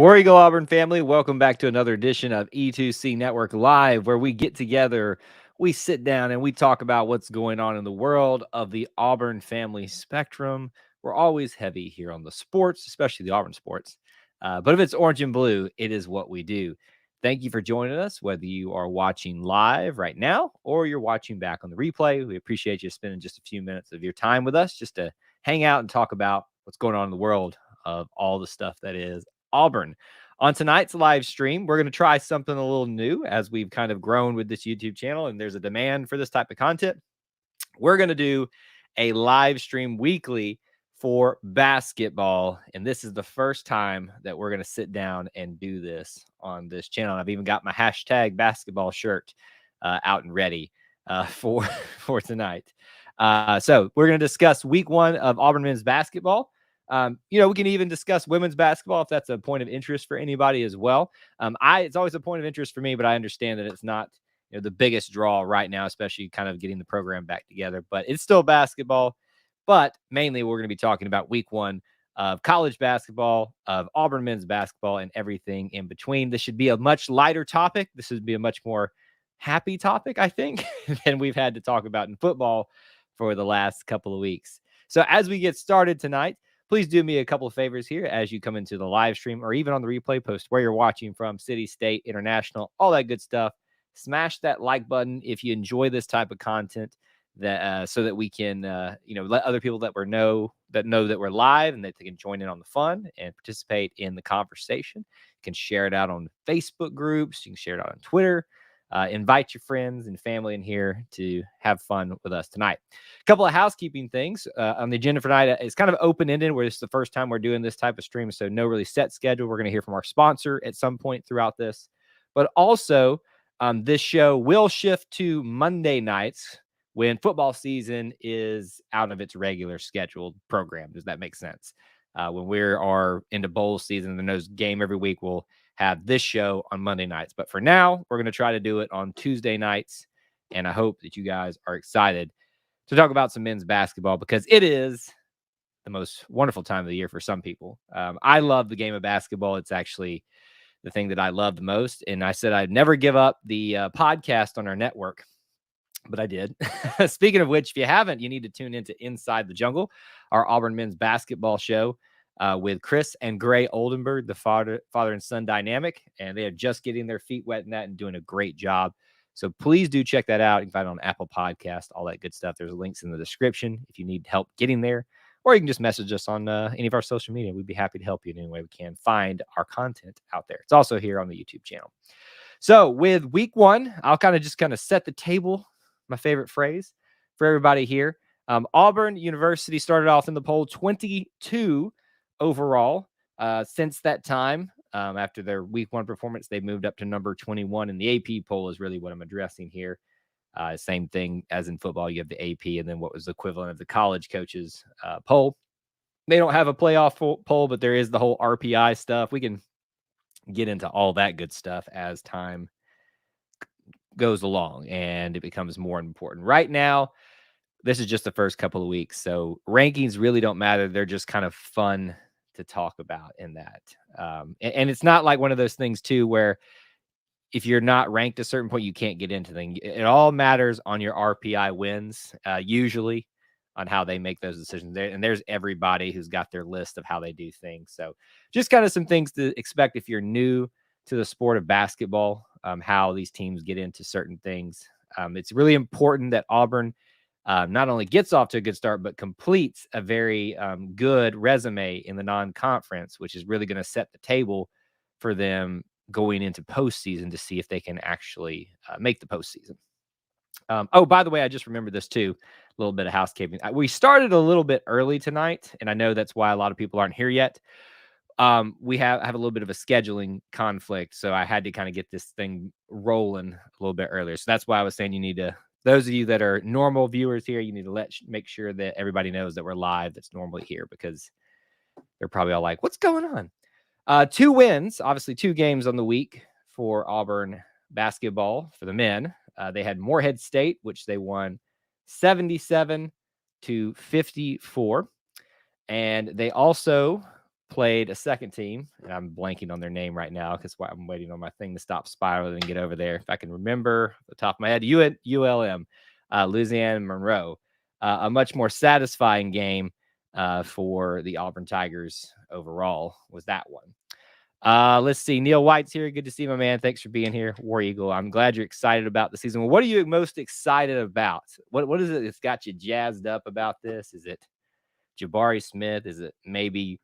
War Eagle Auburn family, welcome back to another edition of E2C Network Live, where we get together, we sit down, and we talk about what's going on in the world of the Auburn family spectrum. We're always heavy here on the sports, especially the Auburn sports. But if it's orange and blue, it is what we do. Thank you for joining us, whether you are watching live right now or you're watching back on the replay. We appreciate you spending just a few minutes of your time with us just to hang out and talk about what's going on in the world of all the stuff that is Auburn. On tonight's live stream, we're going to try something a little new as we've kind of grown with this YouTube channel and there's a demand for this type of content. We're going to do a live stream weekly for basketball. And this is the first time that we're going to sit down and do this on this channel. I've even got my hashtag basketball shirt out and ready for tonight. So we're going to discuss week one of Auburn men's basketball. We can even discuss women's basketball if that's a point of interest for anybody as well. It's always a point of interest for me, but I understand that it's not the biggest draw right now, especially kind of getting the program back together. But it's still basketball. But mainly, we're going to be talking about week one of college basketball, of Auburn men's basketball, and everything in between. This should be a much lighter topic. This would be a much more happy topic, I think, than we've had to talk about in football for the last couple of weeks. So as we get started tonight, please do me a couple of favors here as you come into the live stream or even on the replay post where you're watching from, city, state, international, all that good stuff. Smash that like button if you enjoy this type of content, that so that we can let other people that know that we're live and that they can join in on the fun and participate in the conversation. You can share it out on Facebook groups. You can share it out on Twitter. Invite your friends and family in here to have fun with us tonight. A couple of housekeeping things on the agenda for tonight. It's kind of open-ended where it's the first time we're doing this type of stream, so no really set schedule. We're going to hear from our sponsor at some point throughout this. But also, this show will shift to Monday nights when football season is out of its regular scheduled program. Does that make sense? When we are into bowl season and there's game every week, we'll have this show on Monday nights. But for now, we're going to try to do it on Tuesday nights. And I hope that you guys are excited to talk about some men's basketball because it is the most wonderful time of the year for some people. I love the game of basketball. It's actually the thing that I love the most. And I said I'd never give up the podcast on our network, but I did. Speaking of which, if you haven't, you need to tune into Inside the Jungle, our Auburn men's basketball show. With Chris and Gray Oldenburg, the father and son dynamic, and they are just getting their feet wet in that and doing a great job. So please do check that out. You can find it on Apple Podcast, all that good stuff. There's links in the description if you need help getting there, or you can just message us on any of our social media. We'd be happy to help you in any way we can find our content out there. It's also here on the YouTube channel. So with week one, I'll kind of set the table, my favorite phrase for everybody here. Auburn University started off in the poll 22 overall. Since that time, after their week one performance, they moved up to number 21 in the AP poll is really what I'm addressing here. Same thing as in football. You have the AP and then what was the equivalent of the college coaches poll. They don't have a playoff poll, but there is the whole RPI stuff. We can get into all that good stuff as time goes along and it becomes more important. Right now, this is just the first couple of weeks, so rankings really don't matter. They're just kind of fun to talk about in that. And it's not like one of those things too, where if you're not ranked at a certain point, you can't get into things. It all matters on your RPI wins, usually on how they make those decisions there. And there's everybody who's got their list of how they do things. So just kind of some things to expect if you're new to the sport of basketball, how these teams get into certain things. It's really important that Auburn not only gets off to a good start, but completes a very good resume in the non-conference, which is really going to set the table for them going into postseason to see if they can actually make the postseason. By the way, I just remembered this too, a little bit of housekeeping. We started a little bit early tonight, and I know that's why a lot of people aren't here yet. We have a little bit of a scheduling conflict, so I had to kind of get this thing rolling a little bit earlier. So that's why I was saying you need to, those of you that are normal viewers here, you need to make sure that everybody knows that we're live that's normally here, because they're probably all like, what's going on? 2 wins, obviously 2 games on the week for Auburn basketball for the men. They had Morehead State, which they won 77-54. And they also played a second team, and I'm blanking on their name right now because I'm waiting on my thing to stop spiraling and get over there. If I can remember off the top of my head, ULM, Louisiana-Monroe. A much more satisfying game for the Auburn Tigers overall was that one. Let's see. Neil White's here. Good to see you, my man. Thanks for being here. War Eagle. I'm glad you're excited about the season. What are you most excited about? What is it that's got you jazzed up about this? Is it Jabari Smith? Is it maybe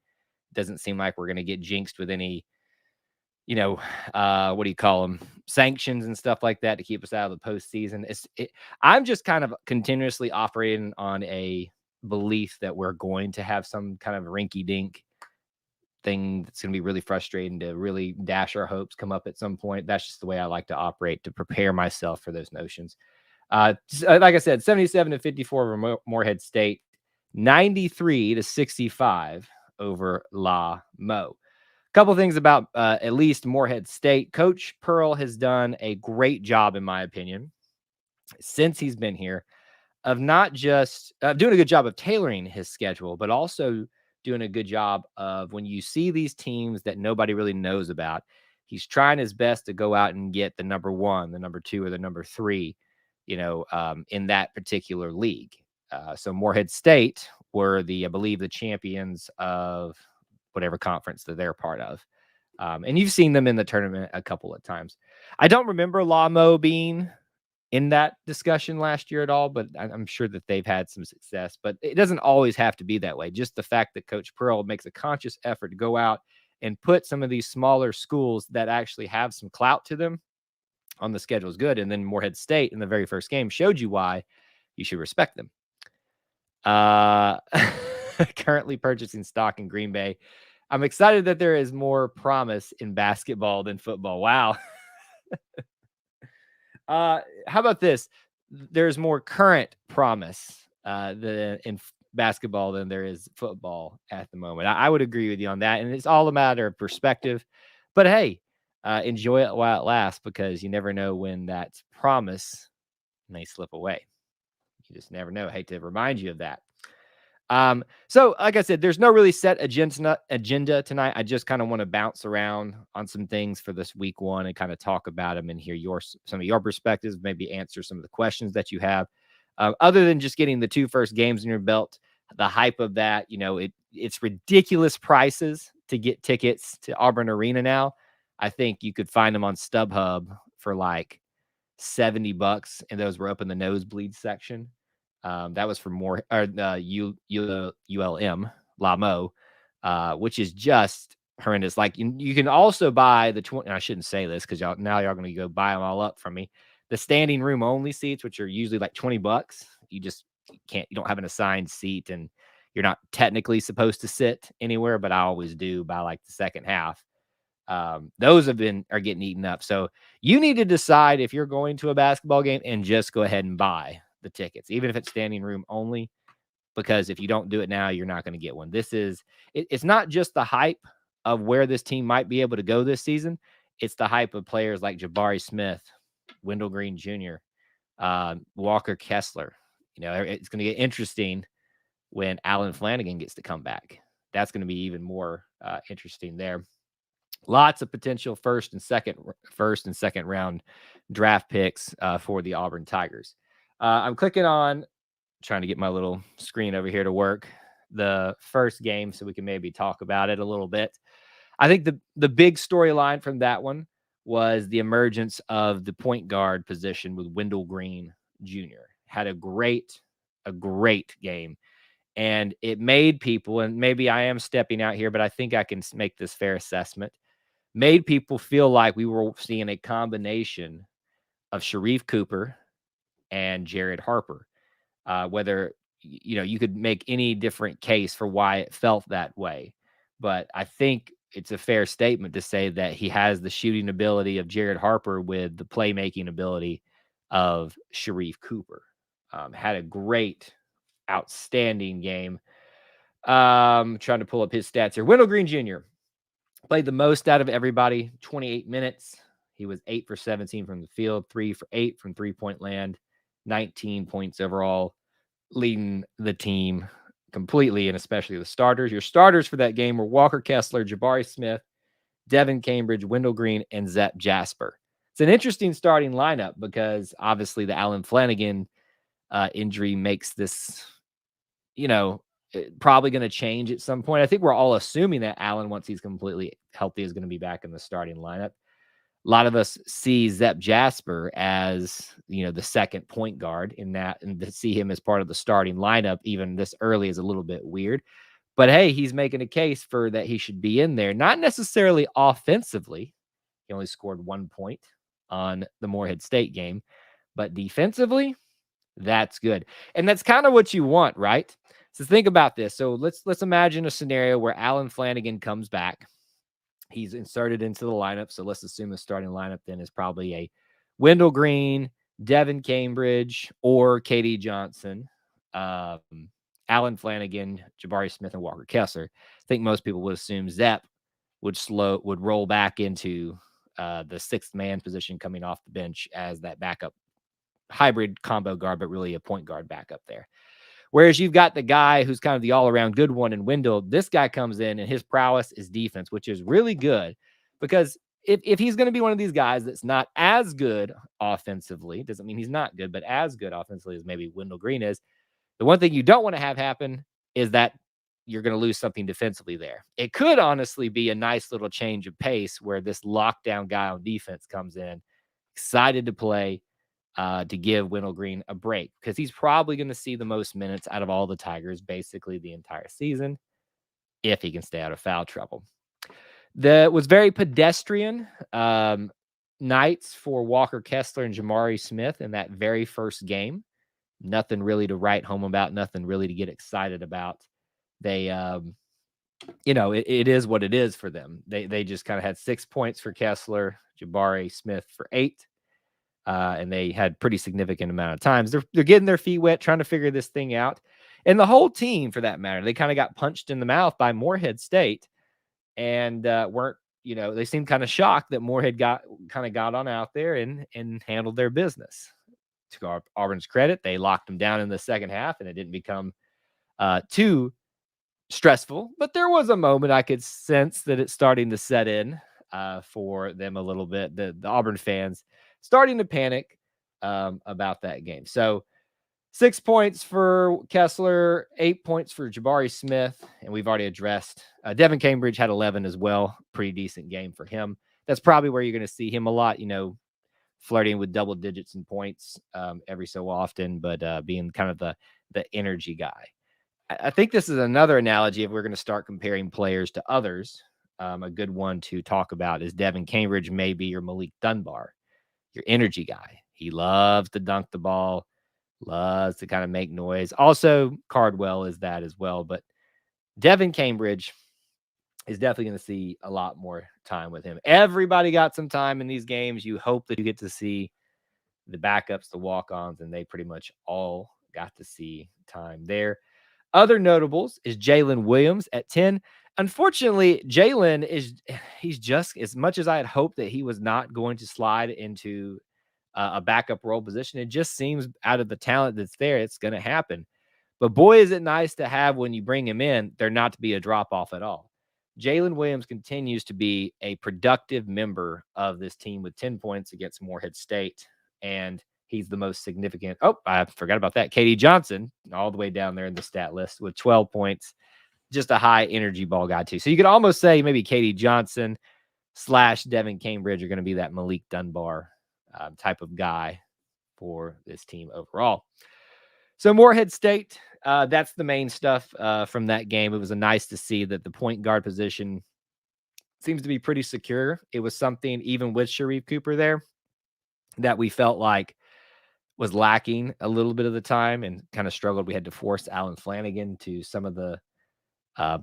doesn't seem like we're going to get jinxed with any, what do you call them? Sanctions and stuff like that to keep us out of the postseason. I'm just kind of continuously operating on a belief that we're going to have some kind of rinky dink thing that's going to be really frustrating to really dash our hopes come up at some point. That's just the way I like to operate to prepare myself for those notions. Like I said, 77-54 over Morehead State, 93-65 over La Mo. Couple things about at least Morehead State. Coach Pearl has done a great job, in my opinion, since he's been here, of not just doing a good job of tailoring his schedule, but also doing a good job of when you see these teams that nobody really knows about, he's trying his best to go out and get the number 1, the number 2, or the number 3, in that particular league. So Morehead State were I believe, the champions of whatever conference that they're part of. And you've seen them in the tournament a couple of times. I don't remember La Mo being in that discussion last year at all, but I'm sure that they've had some success. But it doesn't always have to be that way. Just the fact that Coach Pearl makes a conscious effort to go out and put some of these smaller schools that actually have some clout to them on the schedule is good. And then Morehead State in the very first game showed you why you should respect them. Currently purchasing stock in Green Bay. I'm excited that there is more promise in basketball than football. Wow. How about this? There's more current promise in basketball than there is football at the moment. I would agree with you on that. And it's all a matter of perspective. But hey, enjoy it while it lasts, because you never know when that promise may slip away. You just never know. I hate to remind you of that. So like I said, there's no really set agenda tonight. I just kind of want to bounce around on some things for this week 1 and kind of talk about them and hear some of your perspectives, maybe answer some of the questions that you have. Other than just getting the 2 first games in your belt, the hype of that, it's ridiculous prices to get tickets to Auburn Arena now. I think you could find them on StubHub for like $70, and those were up in the nosebleed section. That was for ULM, La Mo, which is just horrendous. Like you can also buy the 20. I shouldn't say this because y'all going to go buy them all up from me. The standing room only seats, which are usually like $20. You don't have an assigned seat, and you're not technically supposed to sit anywhere, but I always do by like the second half. Those are getting eaten up. So you need to decide if you're going to a basketball game and just go ahead and buy the tickets, even if it's standing room only, because if you don't do it now, you're not going to get one. It's not just the hype of where this team might be able to go this season. It's the hype of players like Jabari Smith, Wendell Green Jr., Walker Kessler. It's going to get interesting when Allen Flanagan gets to come back. That's going to be even more interesting there. Lots of potential first and second round draft picks for the Auburn Tigers. I'm clicking on, trying to get my little screen over here to work, the first game so we can maybe talk about it a little bit. I think the big storyline from that one was the emergence of the point guard position with Wendell Green Jr. Had a great game. And it made people, and maybe I am stepping out here, but I think I can make this fair assessment, made people feel like we were seeing a combination of Sharife Cooper and Jared Harper. Whether, you could make any different case for why it felt that way. But I think it's a fair statement to say that he has the shooting ability of Jared Harper with the playmaking ability of Sharife Cooper. Had a great, outstanding game. Trying to pull up his stats here. Wendell Green Jr. played the most out of everybody, 28 minutes. He was 8 for 17 from the field, 3 for 8 from three-point land, 19 points overall, leading the team completely, and especially the starters. Your starters for that game were Walker Kessler, Jabari Smith, Devin Cambridge, Wendell Green, and Zep Jasper. It's an interesting starting lineup because obviously the Allen Flanigan injury makes this, probably going to change at some point. I think we're all assuming that Allen, once he's completely healthy, is going to be back in the starting lineup. A lot of us see Zep Jasper as, the second point guard in that, and to see him as part of the starting lineup, even this early, is a little bit weird. But hey, he's making a case for that he should be in there. Not necessarily offensively. He only scored 1 point on the Morehead State game, but defensively, that's good. And that's kind of what you want, right? So think about this. So let's imagine a scenario where Allen Flanigan comes back. He's inserted into the lineup. So let's assume the starting lineup then is probably a Wendell Green, Devin Cambridge, or KD Johnson, Allen Flanigan, Jabari Smith, and Walker Kessler. I think most people would assume Zep would roll back into the sixth man position coming off the bench as that backup hybrid combo guard, but really a point guard backup there. Whereas you've got the guy who's kind of the all-around good one in Wendell. This guy comes in and his prowess is defense, which is really good because if he's going to be one of these guys that's not as good offensively, doesn't mean he's not good, but as good offensively as maybe Wendell Green is, the one thing you don't want to have happen is that you're going to lose something defensively there. It could honestly be a nice little change of pace where this lockdown guy on defense comes in, excited to play, to give Wendell Green a break because he's probably going to see the most minutes out of all the Tigers basically the entire season if he can stay out of foul trouble. That was very pedestrian nights for Walker Kessler and Jabari Smith in that very first game. Nothing really to write home about, nothing really to get excited about. They, it is what it is for them. They just kind of had 6 points for Kessler, Jabari Smith for 8. And they had pretty significant amount of times. They're getting their feet wet, trying to figure this thing out. And the whole team, for that matter, they kind of got punched in the mouth by Morehead State and weren't, they seemed kind of shocked that Morehead got on out there and handled their business. To Auburn's credit, they locked them down in the second half and it didn't become too stressful. But there was a moment I could sense that it's starting to set in for them a little bit. The Auburn fans starting to panic about that game. So 6 points for Kessler, 8 points for Jabari Smith, and we've already addressed. Devin Cambridge had 11 as well. Pretty decent game for him. That's probably where you're going to see him a lot, flirting with double digits in points every so often, but being kind of the energy guy. I think this is another analogy if we're going to start comparing players to others. A good one to talk about is Devin Cambridge may be your Malik Dunbar, your energy guy. He loves to dunk the ball, loves to kind of make noise. Also, Cardwell is that as well. But Devin Cambridge is definitely going to see a lot more time with him. Everybody got some time in these games. You hope that you get to see the backups, the walk-ons, and they pretty much all got to see time there. Other notables is Jalen Williams at 10. Unfortunately, Jalen he's just, as much as I had hoped that he was not going to slide into a backup role position, it just seems out of the talent that's there, it's going to happen. But boy, is it nice to have when you bring him in, there not to be a drop-off at all. Jalen Williams continues to be a productive member of this team with 10 points against Morehead State, and he's the most significant. Oh, I forgot about that. KD Johnson, all the way down there in the stat list with 12 points. Just a high energy ball guy, too. So you could almost say maybe KD Johnson / Devin Cambridge are going to be that Malik Dunbar type of guy for this team overall. So Morehead State, that's the main stuff from that game. It was nice to see that the point guard position seems to be pretty secure. It was something, even with Sharif Cooper there, that we felt like was lacking a little bit of the time and kind of struggled. We had to force Allen Flanigan to some of the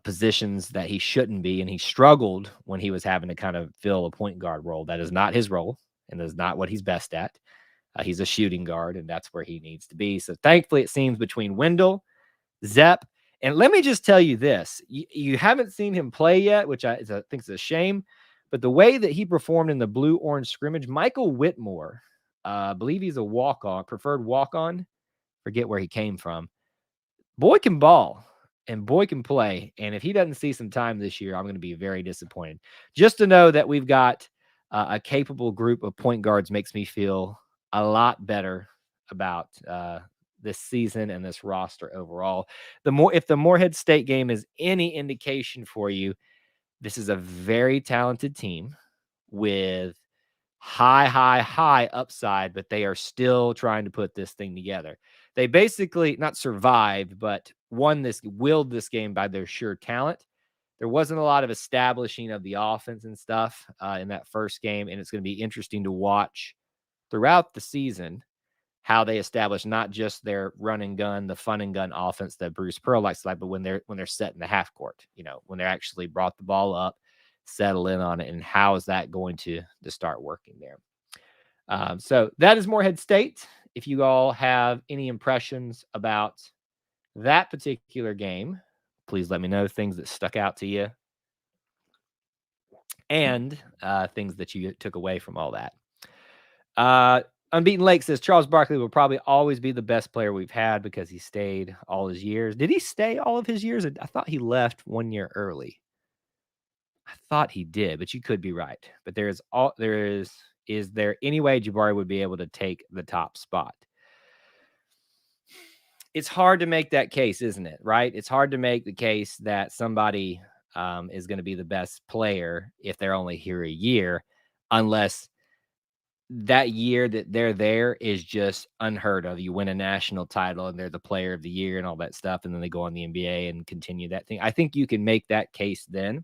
positions that he shouldn't be, and he struggled when he was having to kind of fill a point guard role. That is not his role, and that is not what he's best at. He's a shooting guard, and that's where he needs to be. So thankfully, it seems between Wendell, Zep, and let me just tell you this. You haven't seen him play yet, which I think is a shame, but the way that he performed in the blue-orange scrimmage, Michael Whitmore, I believe he's a walk-on, preferred walk-on. Forget where he came from. Boy can ball. and boy can play. And if he doesn't see some time this year, I'm going to be very disappointed. Just to know that we've got a capable group of point guards makes me feel a lot better about this season and this roster overall. If the Morehead State game is any indication for you, this is a very talented team with high upside, but they are still trying to put this thing together. They basically not survived, but willed this game by their sheer talent. There wasn't a lot of establishing of the offense and stuff in that first game, and it's going to be interesting to watch throughout the season how they establish not just their run and gun, the fun and gun offense that Bruce Pearl likes to like, but when they're set in the half court, when they're actually brought the ball up, settle in on it, and how is that going to start working there? So that is Morehead State. If you all have any impressions about that particular game, please let me know things that stuck out to you and things that you took away from all that. Unbeaten Lake says Charles Barkley will probably always be the best player we've had because he stayed all his years. Did he stay all of his years? I thought he left 1 year early. I thought he did, but you could be right. But is there any way Jabari would be able to take the top spot? It's hard to make that case, isn't it? Right? It's hard to make the case that somebody is going to be the best player if they're only here a year, unless that year that they're there is just unheard of. You win a national title and they're the player of the year and all that stuff, and then they go on the NBA and continue that thing. I think you can make that case then.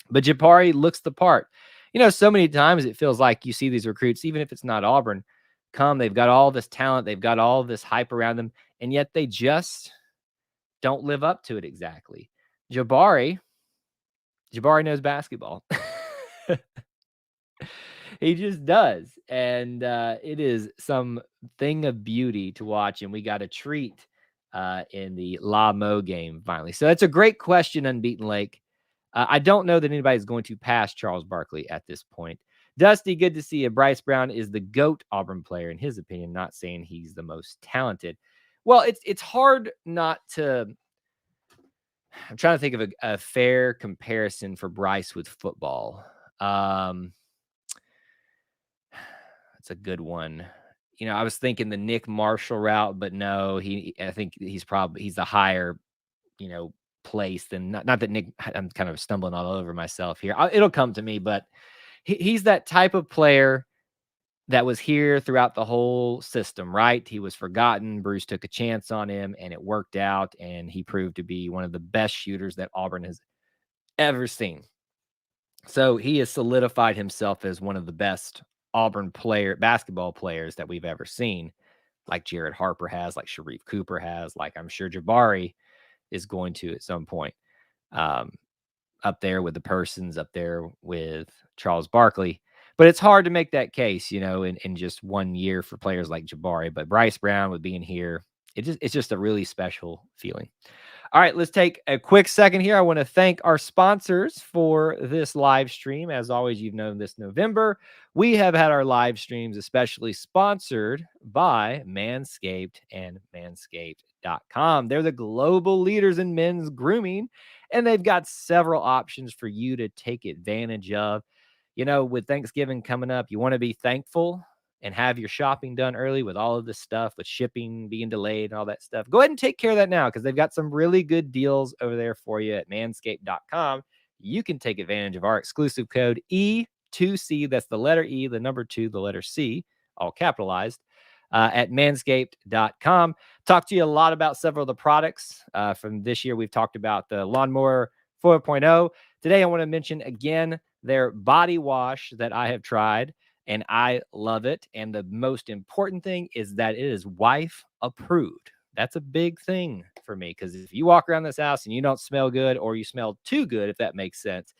But Jabari looks the part. So many times it feels like you see these recruits, even if it's not Auburn, they've got all this talent, they've got all this hype around them, and yet they just don't live up to it exactly. Jabari knows basketball. He just does. And it is something of beauty to watch. And we got a treat in the La Mo game finally. So that's a great question, Unbeaten Lake. I don't know that anybody's going to pass Charles Barkley at this point. Dusty, good to see you. Bryce Brown is the GOAT Auburn player, in his opinion, not saying he's the most talented. Well, it's hard not to. I'm trying to think of a fair comparison for Bryce with football. That's a good one. I was thinking the Nick Marshall route, but no, I think he's the higher, place than not that Nick. I'm kind of stumbling all over myself here. It'll come to me, but he's that type of player that was here throughout the whole system, right? He was forgotten. Bruce took a chance on him and it worked out. And he proved to be one of the best shooters that Auburn has ever seen. So he has solidified himself as one of the best Auburn basketball players that we've ever seen, like Jared Harper has, like Sharif Cooper has, like I'm sure Jabari is going to at some point. Up there with the Persons, up there with Charles Barkley. But it's hard to make that case, in just 1 year for players like Jabari. But Bryce Brown with being here, it's just a really special feeling. All right, let's take a quick second here. I want to thank our sponsors for this live stream. As always, you've known this November, we have had our live streams especially sponsored by Manscaped and Manscaped.com. They're the global leaders in men's grooming, and they've got several options for you to take advantage of. With Thanksgiving coming up, you want to be thankful and have your shopping done early with all of this stuff, with shipping being delayed and all that stuff. Go ahead and take care of that now because they've got some really good deals over there for you at manscaped.com. You can take advantage of our exclusive code E2C. That's the letter E, the number 2, the letter C, all capitalized, at manscaped.com. Talked to you a lot about several of the products from this year. We've talked about the Lawnmower 4.0. Today, I want to mention again their body wash that I have tried. And I love it. And the most important thing is that it is wife approved. That's a big thing for me because if you walk around this house and you don't smell good or you smell too good, if that makes sense,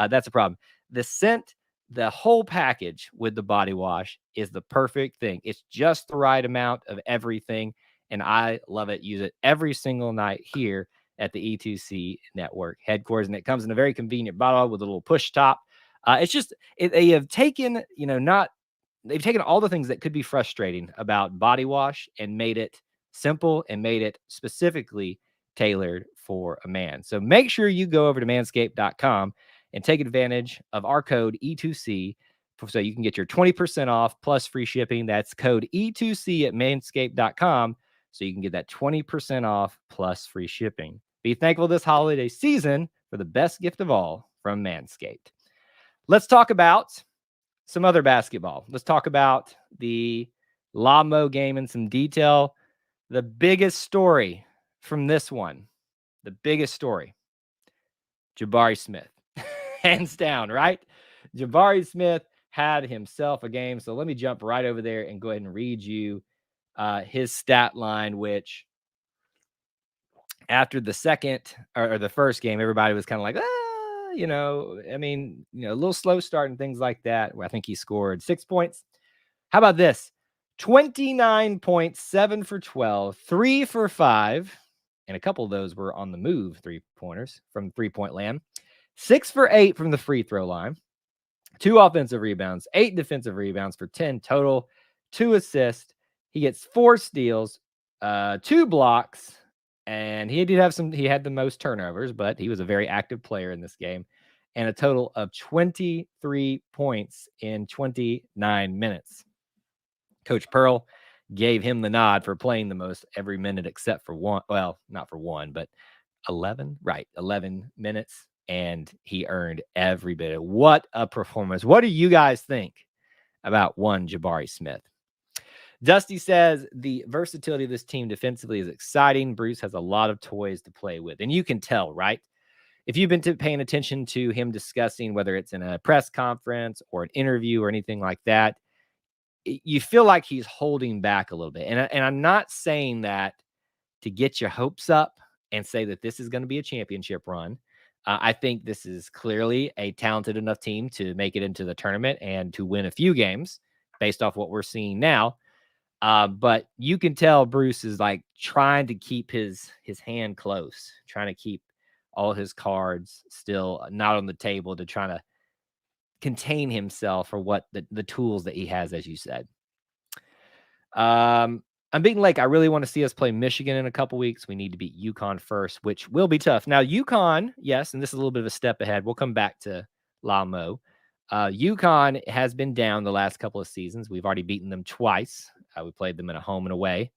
that's a problem. The scent, the whole package with the body wash is the perfect thing. It's just the right amount of everything. And I love it. Use it every single night here at the E2C Network headquarters. And it comes in a very convenient bottle with a little push top. It's just they have taken, they've taken all the things that could be frustrating about body wash and made it simple and made it specifically tailored for a man. So make sure you go over to manscaped.com and take advantage of our code E2C so you can get your 20% off plus free shipping. That's code E2C at manscaped.com so you can get that 20% off plus free shipping. Be thankful this holiday season for the best gift of all from Manscaped. Let's talk about some other basketball. Let's talk about the LaMo game in some detail. The biggest story from this one, the biggest story, Jabari Smith. Hands down, right? Jabari Smith had himself a game. So let me jump right over there and go ahead and read you his stat line, which after the second or the first game, everybody was kind of like, a little slow start and things like that. I think he scored 6 points. How about this? 29 points, 7 for 12, 3 for 5. And a couple of those were on the move 3-pointers from 3-point land. 6 for 8 from the free throw line. 2 offensive rebounds, 8 defensive rebounds for 10 total, 2 assists. He gets 4 steals, 2 blocks, and he had the most turnovers, but he was a very active player in this game, and a total of 23 points in 29 minutes. Coach Pearl gave him the nod for playing the most every minute except for one. Well, not for one, but 11. Right, 11 minutes. And he earned every bit. What a performance. What do you guys think about one Jabari Smith? Dusty says the versatility of this team defensively is exciting. Bruce has a lot of toys to play with. And you can tell, right? If you've been paying attention to him discussing, whether it's in a press conference or an interview or anything like that, you feel like he's holding back a little bit. And I'm not saying that to get your hopes up and say that this is going to be a championship run. I think this is clearly a talented enough team to make it into the tournament and to win a few games based off what we're seeing now. But you can tell Bruce is like trying to keep his hand close, trying to keep all his cards still not on the table to try to contain himself for what the tools that he has, as you said. I'm being like, I really want to see us play Michigan in a couple weeks. We need to beat UConn first, which will be tough. Now, UConn, yes, and this is a little bit of a step ahead. We'll come back to LaMo. UConn has been down the last couple of seasons. We've already beaten them twice. We played them in a home and away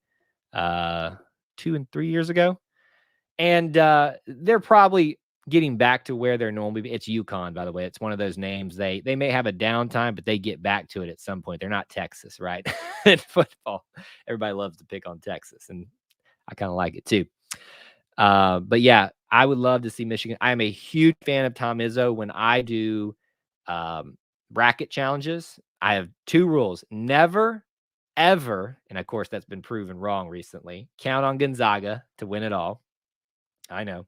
2 and 3 years ago. And they're probably getting back to where they're normally. It's UConn, by the way. It's one of those names. They may have a downtime, but they get back to it at some point. They're not Texas, right? In football, everybody loves to pick on Texas, and I kind of like it too. But yeah, I would love to see Michigan. I am a huge fan of Tom Izzo. When I do bracket challenges, I have 2 rules. Never, ever, and of course that's been proven wrong recently, count on Gonzaga to win it all. I know.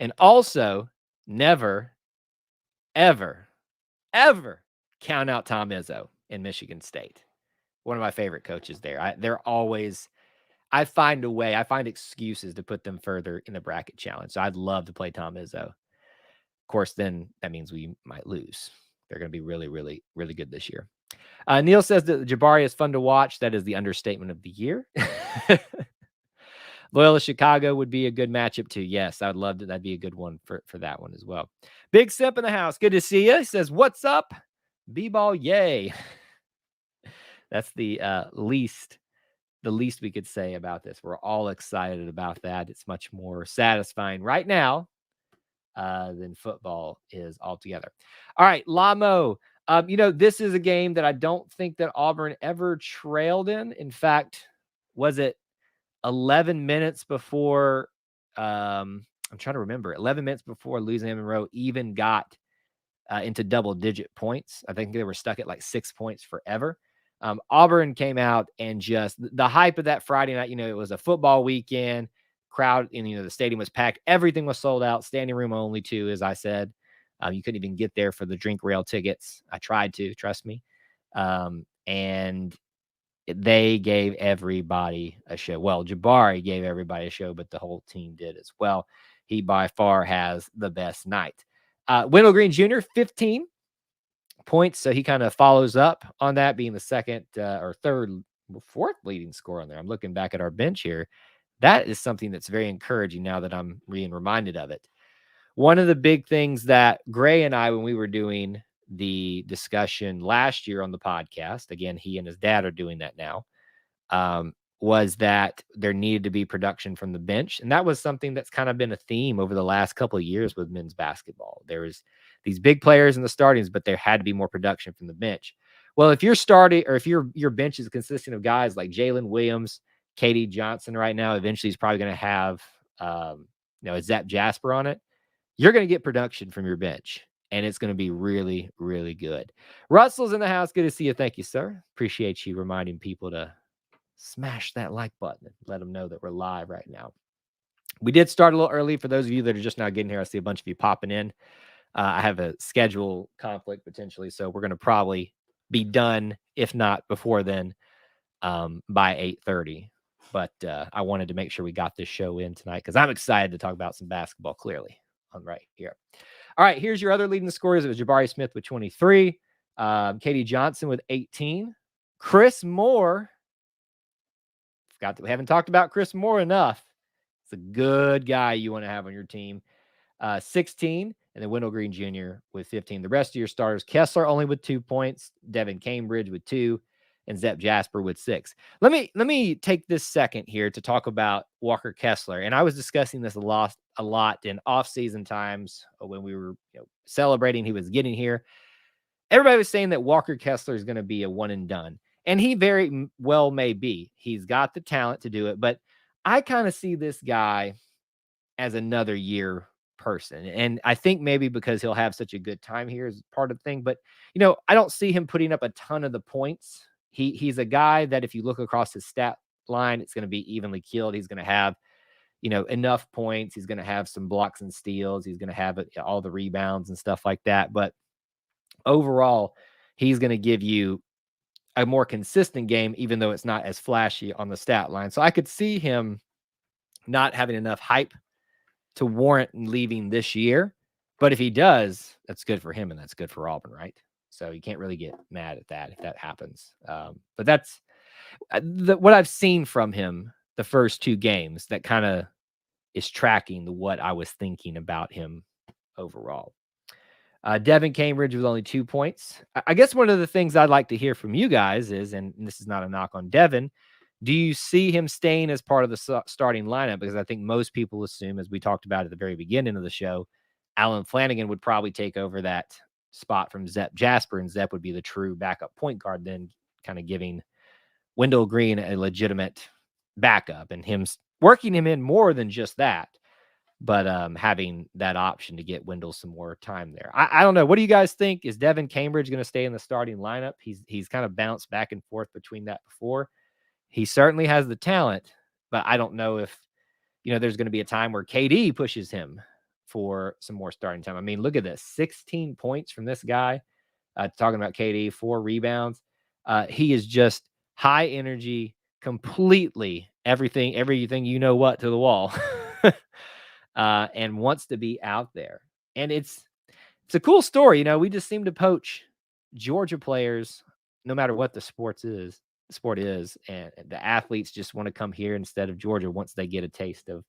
And also, never, ever, ever count out Tom Izzo in Michigan State. One of my favorite coaches there. They're always, I find excuses to put them further in the bracket challenge. So I'd love to play Tom Izzo. Of course, then that means we might lose. They're going to be really, really, really good this year. Neil says that Jabari is fun to watch. That is the understatement of the year. Loyola Chicago would be a good matchup too. Yes, I would love to. That'd be a good one for that one as well. Big Simp in the house. Good to see you. He says, "What's up, B-ball? Yay!" That's the least we could say about this. We're all excited about that. It's much more satisfying right now than football is altogether. All right, LaMo. This is a game that I don't think that Auburn ever trailed in. In fact, was it 11 minutes before, I'm trying to remember, 11 minutes before Louisiana-Monroe even got into double-digit points. I think they were stuck at like 6 points forever. Auburn came out and just the hype of that Friday night, it was a football weekend. Crowd, and the stadium was packed. Everything was sold out. Standing room only too, as I said. You couldn't even get there for the drink rail tickets. I tried to, trust me. And they gave everybody a show. Well, Jabari gave everybody a show, but the whole team did as well. He by far has the best night. Wendell Green Jr., 15 points. So he kind of follows up on that, being the second or fourth leading scorer on there. I'm looking back at our bench here. that is something that's very encouraging now that I'm being reminded of it. One of the big things that Gray and I, when we were doing the discussion last year on the podcast, again, he and his dad are doing that now, was that there needed to be production from the bench. And that was something that's kind of been a theme over the last couple of years with men's basketball. There was these big players in the startings, but there had to be more production from the bench. Well, if you're starting, or if your bench is consisting of guys like Jalen Williams, KD Johnson right now, eventually he's probably going to have, a Zep Jasper on it. You're going to get production from your bench, and it's going to be really, really good. Russell's in the house. Good to see you. Thank you, sir. Appreciate you reminding people to smash that like button and let them know that we're live right now. We did start a little early. For those of you that are just now getting here, I see a bunch of you popping in. I have a schedule conflict potentially, so we're going to probably be done, if not before then, by 8:30. But I wanted to make sure we got this show in tonight because I'm excited to talk about some basketball clearly on right here. All right, here's your other leading scorers. It was Jabari Smith with 23, KD Johnson with 18, Chris Moore. Forgot that we haven't talked about Chris Moore enough. It's a good guy you want to have on your team. 16, and then Wendell Green Jr. with 15. The rest of your starters, Kessler only with 2 points, Devin Cambridge with 2, and Zep Jasper with 6. Let me take this second here to talk about Walker Kessler. And I was discussing this a lot in off-season times when we were celebrating he was getting here. Everybody was saying that Walker Kessler is going to be a one and done. And he very well may be. He's got the talent to do it. But I kind of see this guy as another year person. And I think maybe because he'll have such a good time here is part of the thing. But, I don't see him putting up a ton of the points. He's a guy that if you look across his stat line, it's going to be evenly killed. He's going to have, enough points. He's going to have some blocks and steals. He's going to have all the rebounds and stuff like that. But overall, he's going to give you a more consistent game, even though it's not as flashy on the stat line. So I could see him not having enough hype to warrant leaving this year. But if he does, that's good for him and that's good for Auburn, right? So you can't really get mad at that if that happens. But that's what I've seen from him the first 2 games that kind of is tracking what I was thinking about him overall. Devin Cambridge with only 2 points. I guess one of the things I'd like to hear from you guys is, and this is not a knock on Devin, do you see him staying as part of the starting lineup? Because I think most people assume, as we talked about at the very beginning of the show, Alan Flanagan would probably take over that spot from Zep Jasper, and Zep would be the true backup point guard, then kind of giving Wendell Green a legitimate backup and him working him in more than just that. But having that option to get Wendell some more time there. I don't know. What do you guys think? Is Devin Cambridge going to stay in the starting lineup? He's kind of bounced back and forth between that before. He certainly has the talent, but I don't know if, there's going to be a time where KD pushes him for some more starting time. I mean, look at this. 16 points from this guy. Talking about KD, 4 rebounds. He is just high energy, completely everything to the wall. And wants to be out there. And it's a cool story. We just seem to poach Georgia players, no matter what the sport is. And the athletes just want to come here instead of Georgia once they get a taste of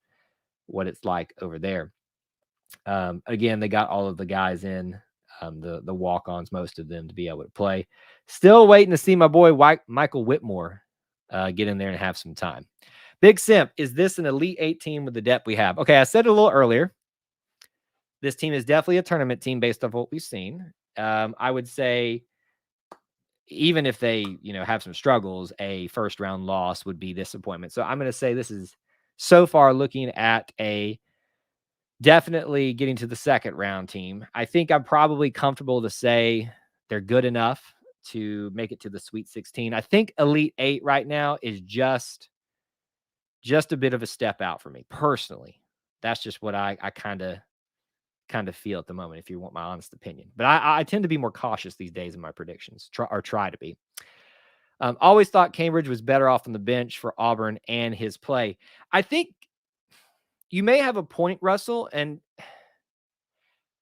what it's like over there. Again, they got all of the guys in, the walk-ons, most of them, to be able to play. Still waiting to see my boy Michael Whitmore get in there and have some time. Big Simp, is this an Elite 8 team with the depth we have? Okay, I said it a little earlier. This team is definitely a tournament team based off what we've seen. I would say even if they, have some struggles, a first-round loss would be disappointment. So I'm going to say this is so far looking at a definitely getting to the second-round team. I think I'm probably comfortable to say they're good enough to make it to the Sweet 16. I think Elite 8 right now is just a bit of a step out for me personally. That's just what I kind of feel at the moment, if you want my honest opinion. But I tend to be more cautious these days in my predictions, try to be. Always thought Cambridge was better off on the bench for Auburn and his play. I think you may have a point, Russell, and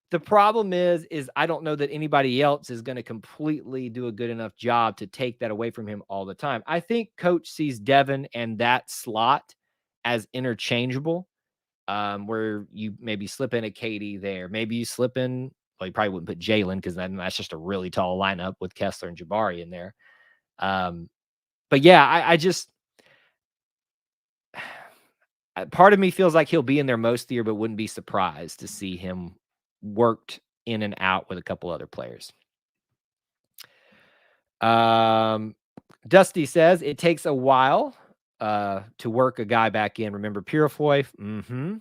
the problem is I don't know that anybody else is going to completely do a good enough job to take that away from him all the time. I think Coach sees Devin and that slot as interchangeable, where you maybe slip in a Katie there. Maybe you slip in, well, you probably wouldn't put Jalen because then that's just a really tall lineup with Kessler and Jabari in there. But yeah, I just, part of me feels like he'll be in there most of the year, but wouldn't be surprised to see him worked in and out with a couple other players. Dusty says it takes a while to work a guy back in. Remember Purifoy? Mm-hmm.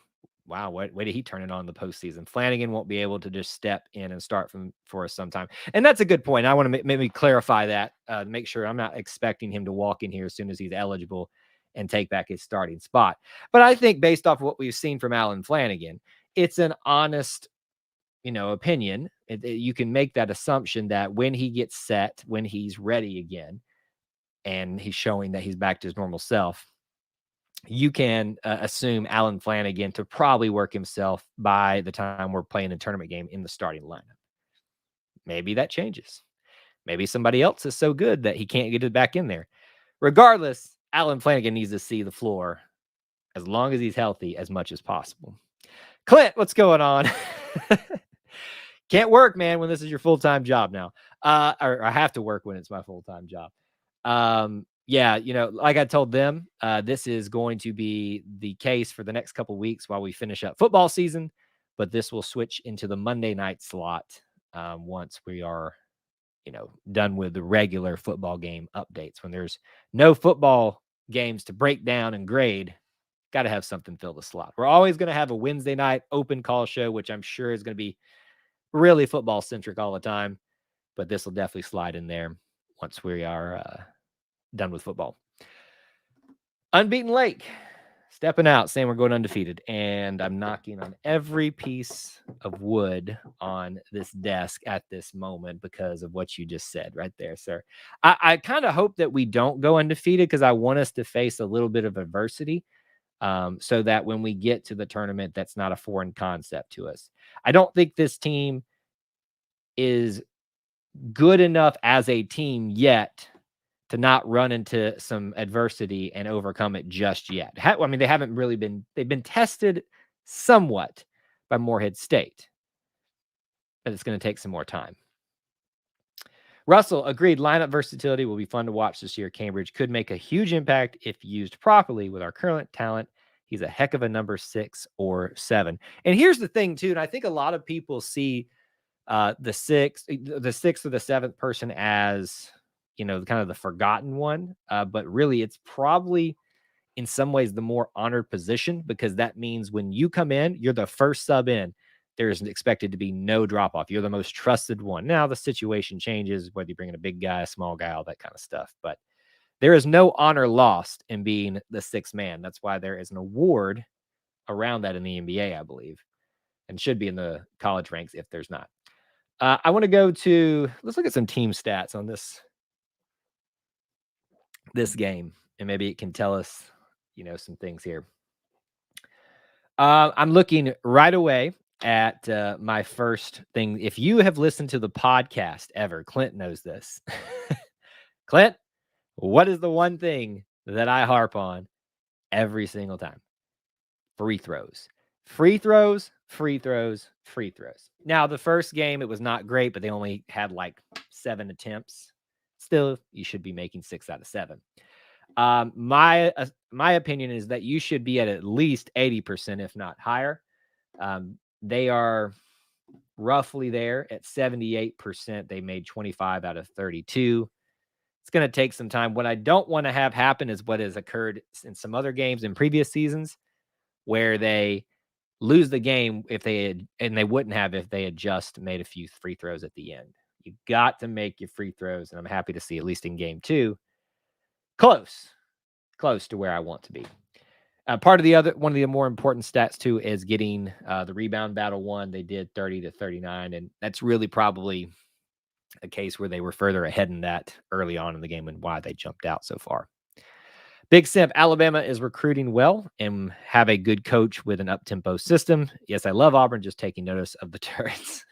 Wow, way did he turn it on in the postseason? Flanagan won't be able to just step in and start for us sometime. And that's a good point. I want to maybe clarify that, make sure I'm not expecting him to walk in here as soon as he's eligible and take back his starting spot. But I think based off of what we've seen from Alan Flanagan, it's an honest, opinion. You can make that assumption that when he gets set, when he's ready again, and he's showing that he's back to his normal self, you can assume Alan Flanagan to probably work himself by the time we're playing a tournament game in the starting lineup. Maybe that changes. Maybe somebody else is so good that he can't get it back in there. Regardless, Alan Flanagan needs to see the floor as long as he's healthy as much as possible. Clint, what's going on? Can't work, man, when this is your full-time job now. Or I have to work when it's my full-time job. Yeah, like I told them, this is going to be the case for the next couple weeks while we finish up football season, but this will switch into the Monday night slot once we are, done with the regular football game updates. When there's no football games to break down and grade, got to have something fill the slot. We're always going to have a Wednesday night open call show, which I'm sure is going to be really football centric all the time, but this will definitely slide in there once we are done with football. Unbeaten Lake stepping out, saying we're going undefeated, and I'm knocking on every piece of wood on this desk at this moment because of what you just said right there, sir. I kind of hope that we don't go undefeated because I want us to face a little bit of adversity, so that when we get to the tournament, that's not a foreign concept to us. I don't think this team is good enough as a team yet to not run into some adversity and overcome it just yet. I mean, they haven't really they've been tested somewhat by Morehead State, but it's going to take some more time. Russell agreed. Lineup versatility will be fun to watch this year. Cambridge could make a huge impact if used properly with our current talent. He's a heck of a number 6 or 7. And here's the thing too. And I think a lot of people see the sixth or the 7th person as, kind of the forgotten one. But really it's probably in some ways the more honored position, because that means when you come in, you're the first sub in. There's expected to be no drop off. You're the most trusted one. Now the situation changes, whether you bring in a big guy, a small guy, all that kind of stuff. But there is no honor lost in being the 6th man. That's why there is an award around that in the NBA, I believe, and should be in the college ranks if there's not. I want to go to, let's look at some team stats on this game, and maybe it can tell us, some things here. I'm looking right away at my first thing. If you have listened to the podcast ever, Clint knows this. Clint, what is the one thing that I harp on every single time? Free throws. Free throws, free throws, free throws. Now, the first game, it was not great, but they only had like 7 attempts. Still, you should be making 6 out of 7. My opinion is that you should be at least 80%, if not higher. They are roughly there at 78%. They made 25 out of 32. It's going to take some time. What I don't want to have happen is what has occurred in some other games in previous seasons, where they lose the game they wouldn't have if they had just made a few free throws at the end. You got to make your free throws, and I'm happy to see, at least in game 2, close to where I want to be. One of the more important stats too is getting the rebound battle won. They did 30-39, and that's really probably a case where they were further ahead in that early on in the game and why they jumped out so far. Big Simp, Alabama is recruiting well and have a good coach with an up-tempo system. Yes, I love Auburn, just taking notice of the turds.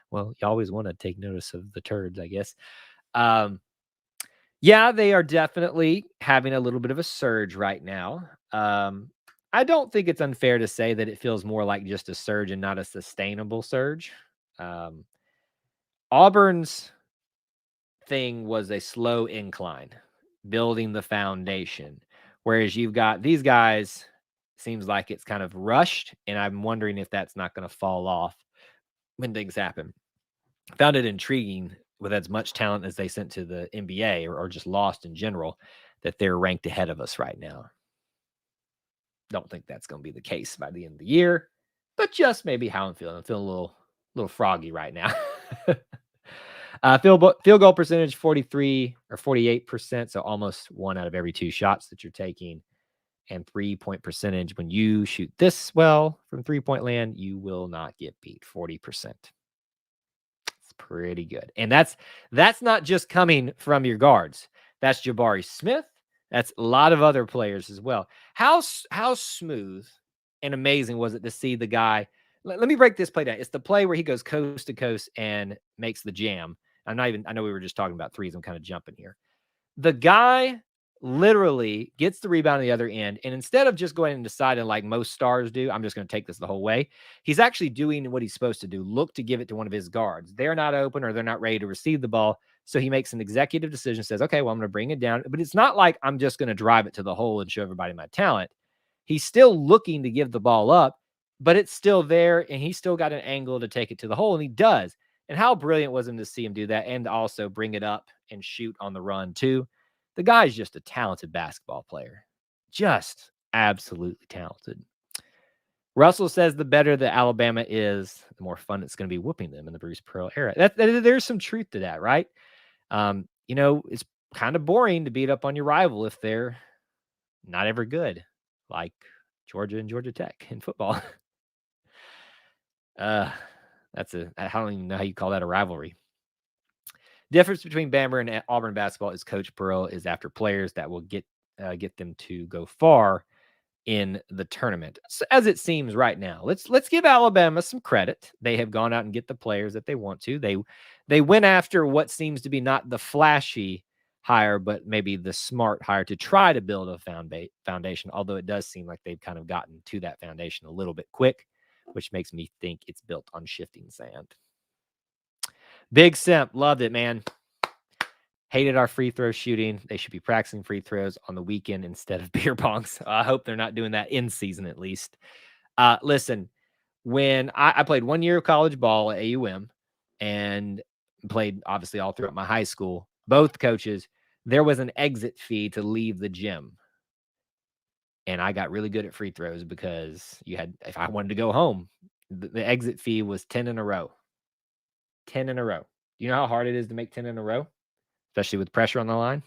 Well, you always want to take notice of the turds, I guess. Yeah, they are definitely having a little bit of a surge right now. I don't think it's unfair to say that it feels more like just a surge and not a sustainable surge. Um, Auburn's thing was a slow incline, building the foundation, whereas you've got these guys, seems like it's kind of rushed, and I'm wondering if that's not going to fall off when things happen. Found it intriguing with as much talent as they sent to the NBA or just lost in general that they're ranked ahead of us right now. Don't think that's going to be the case by the end of the year, but just maybe how I'm feeling. I'm feeling a little froggy right now. Field goal percentage 43 or 48%, so almost 1 out of every 2 shots that you're taking. And 3-point percentage, when you shoot this well from 3-point land, you will not get beat. 40%. It's pretty good. And that's not just coming from your guards. That's Jabari Smith. That's a lot of other players as well. How smooth and amazing was it to see the guy? Let me break this play down. It's the play where he goes coast to coast and makes the jam. I know we were just talking about threes. I'm kind of jumping here. The guy literally gets the rebound on the other end, and instead of just going and deciding like most stars do, I'm just going to take this the whole way, he's actually doing what he's supposed to do. Look to give it to one of his guards. They're not open or they're not ready to receive the ball, so he makes an executive decision, says, okay, well, I'm going to bring it down. But it's not like I'm just going to drive it to the hole and show everybody my talent. He's still looking to give the ball up, but it's still there, and he's still got an angle to take it to the hole, and he does. And how brilliant was him to see him do that and also bring it up and shoot on the run too. The guy's just a talented basketball player. Just absolutely talented. Russell says the better that Alabama is, the more fun it's going to be whooping them in the Bruce Pearl era. There's some truth to that, right? It's kind of boring to beat up on your rival if they're not ever good, like Georgia and Georgia Tech in football. I don't even know how you call that a rivalry. Difference between Bama and Auburn basketball is Coach Pearl is after players that will get them to go far in the tournament. So as it seems right now, let's give Alabama some credit. They have gone out and get the players that they want to. They went after what seems to be not the flashy hire, but maybe the smart hire to try to build a foundation. Although it does seem like they've kind of gotten to that foundation a little bit quick, which makes me think it's built on shifting sand. Big Simp, loved it, man. Hated our free throw shooting. They should be practicing free throws on the weekend instead of beer pongs. I hope they're not doing that in season at least. Listen, when I played 1 year of college ball at AUM and played obviously all throughout my high school, both coaches, there was an exit fee to leave the gym. And I got really good at free throws because if I wanted to go home, the exit fee was 10 in a row. 10 in a row. Do you know how hard it is to make 10 in a row? Especially with pressure on the line.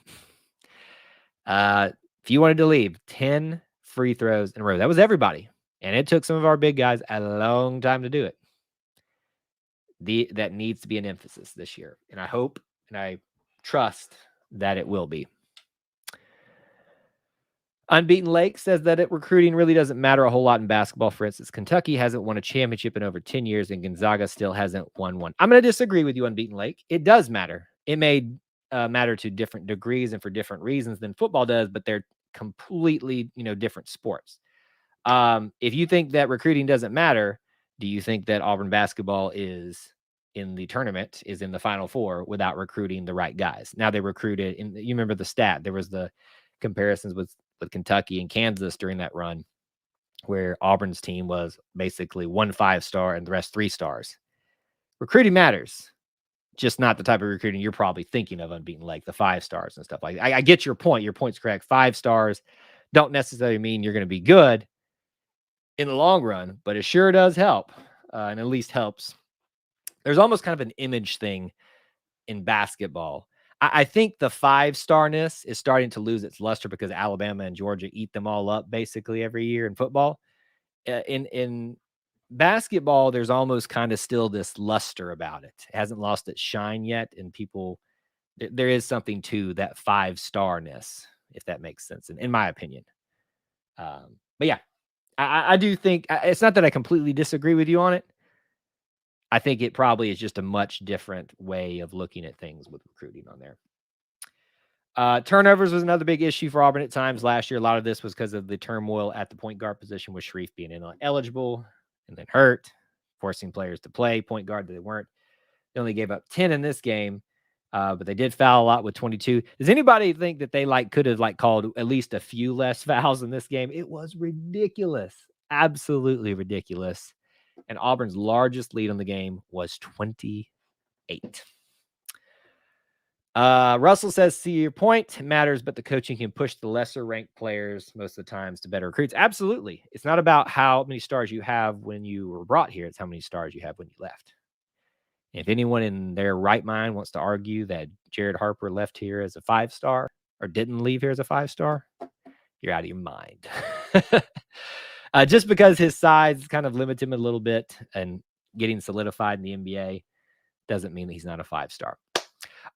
If you wanted to leave, 10 free throws in a row. That was everybody. And it took some of our big guys a long time to do it. That needs to be an emphasis this year. And I hope and I trust that it will be. Unbeaten Lake says that recruiting really doesn't matter a whole lot in basketball. For instance, Kentucky hasn't won a championship in over 10 years, and Gonzaga still hasn't won one. I'm going to disagree with you, Unbeaten Lake. It does matter. It may matter to different degrees and for different reasons than football does, but they're completely, different sports. If you think that recruiting doesn't matter, do you think that Auburn basketball is in the tournament, is in the Final Four without recruiting the right guys? Now they recruited, and you remember the stat. There was the comparisons with Kentucky and Kansas during that run where Auburn's team was basically 1 5-star and the rest 3 stars. Recruiting matters, just not the type of recruiting you're probably thinking of, Unbeaten Lake, the 5 stars and stuff like that. I get your point. Your point's correct. 5 stars don't necessarily mean you're going to be good in the long run, but it sure does help, and at least helps. There's almost kind of an image thing in basketball. I think the 5-starness is starting to lose its luster because Alabama and Georgia eat them all up basically every year in football. In basketball, there's almost kind of still this luster about it. It hasn't lost its shine yet, and there is something to that 5-starness, if that makes sense, in my opinion. But yeah, I do think it's not that I completely disagree with you on it. I think it probably is just a much different way of looking at things with recruiting on there. Turnovers was another big issue for Auburn at times last year. A lot of this was because of the turmoil at the point guard position with Sharif being ineligible and then hurt, forcing players to play point guard that they weren't. They only gave up 10 in this game, but they did foul a lot with 22. Does anybody think that they could have called at least a few less fouls in this game? It was ridiculous, absolutely ridiculous. And Auburn's largest lead on the game was 28. Russell says, see your point, it matters, but the coaching can push the lesser ranked players most of the times to better recruits. Absolutely. It's not about how many stars you have when you were brought here. It's how many stars you have when you left. If anyone in their right mind wants to argue that Jared Harper left here as a 5-star or didn't leave here as a 5-star, you're out of your mind. Just because his size kind of limits him a little bit and getting solidified in the NBA doesn't mean that he's not a 5-star.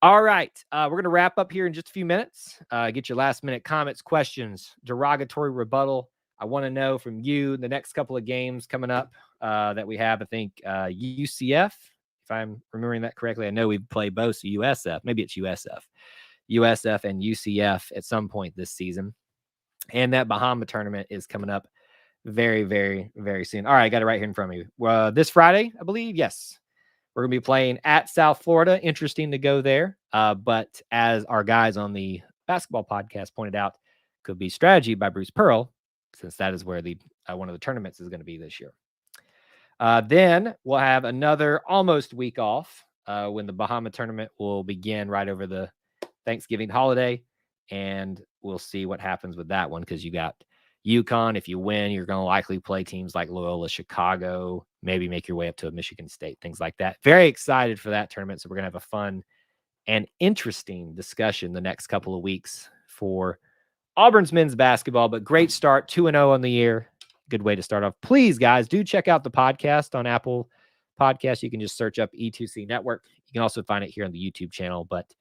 All right. We're going to wrap up here in just a few minutes. Get your last minute comments, questions, derogatory rebuttal. I want to know from you the next couple of games coming up that we have. I think UCF, if I'm remembering that correctly. I know we play both USF. Maybe it's USF and UCF at some point this season. And that Bahama tournament is coming up very, very, very soon. All right. I got it right here in front of me. This Friday, I believe. Yes. We're going to be playing at South Florida. Interesting to go there. But as our guys on the basketball podcast pointed out, could be strategy by Bruce Pearl, since that is where the one of the tournaments is going to be this year. Then we'll have another almost week off when the Bahama tournament will begin right over the Thanksgiving holiday. And we'll see what happens with that one, because you got UConn. If you win, you're going to likely play teams like Loyola Chicago, maybe make your way up to a Michigan State, things like that. Very excited for that tournament. So we're going to have a fun and interesting discussion the next couple of weeks for Auburn's men's basketball. But great start, 2-0 on the year. Good way to start off. Please, guys, do check out the podcast on Apple Podcasts. You can just search up E2C Network. You can also find it here on the YouTube channel, but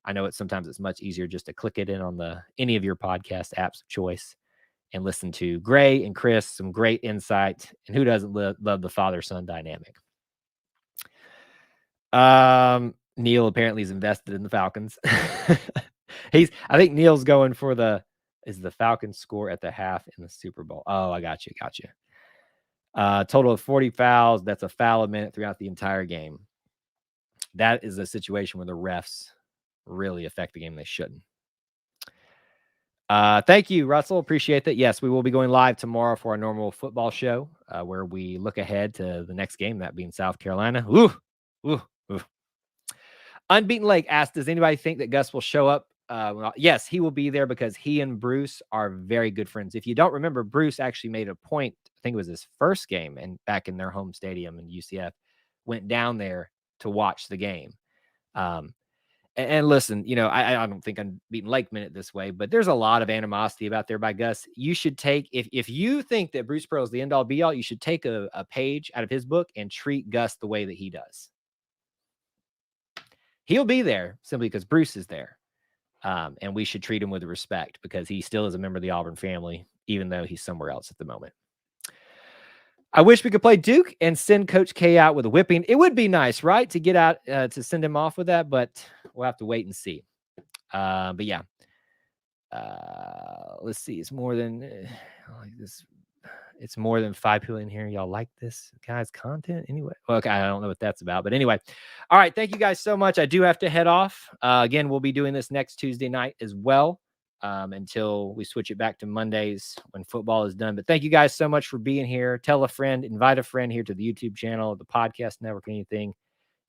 I know sometimes it's much easier just to click it in on any of your podcast apps of choice and listen to Gray and Chris, some great insight. And who doesn't love the father-son dynamic? Neil apparently is invested in the Falcons. I think Neil's going for the Falcons score at the half in the Super Bowl. Oh, I got you. Total of 40 fouls. That's a foul a minute throughout the entire game. That is a situation where the refs really affect the game. They shouldn't. Thank you, Russell. Appreciate that. Yes, we will be going live tomorrow for our normal football show, where we look ahead to the next game, that being South Carolina. Ooh. Unbeaten Lake asked, does anybody think that Gus will show up? Yes, he will be there because he and Bruce are very good friends. If you don't remember, Bruce actually made a point, I think it was his first game, and back in their home stadium in UCF, went down there to watch the game. And listen, I don't think Unbeaten Lake meant it this way, but there's a lot of animosity about there by Gus. You should take, if you think that Bruce Pearl is the end-all be-all, you should take a page out of his book and treat Gus the way that he does. He'll be there simply because Bruce is there. And we should treat him with respect because he still is a member of the Auburn family, even though he's somewhere else at the moment. I wish we could play Duke and send Coach K out with a whipping. It would be nice, right, to get out to send him off with that, but we'll have to wait and see. But yeah, let's see. It's more than like this. It's more than 5 people in here. Y'all like this guy's content anyway? Okay, I don't know what that's about, but anyway. All right, thank you guys so much. I do have to head off. Again, we'll be doing this next Tuesday night as well. Until we switch it back to Mondays when football is done. But thank you guys so much for being here. Tell a friend, invite a friend here to the YouTube channel, the podcast network, anything.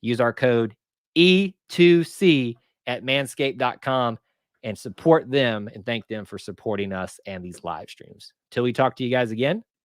Use our code E2C at manscaped.com and support them and thank them for supporting us and these live streams. Till we talk to you guys again,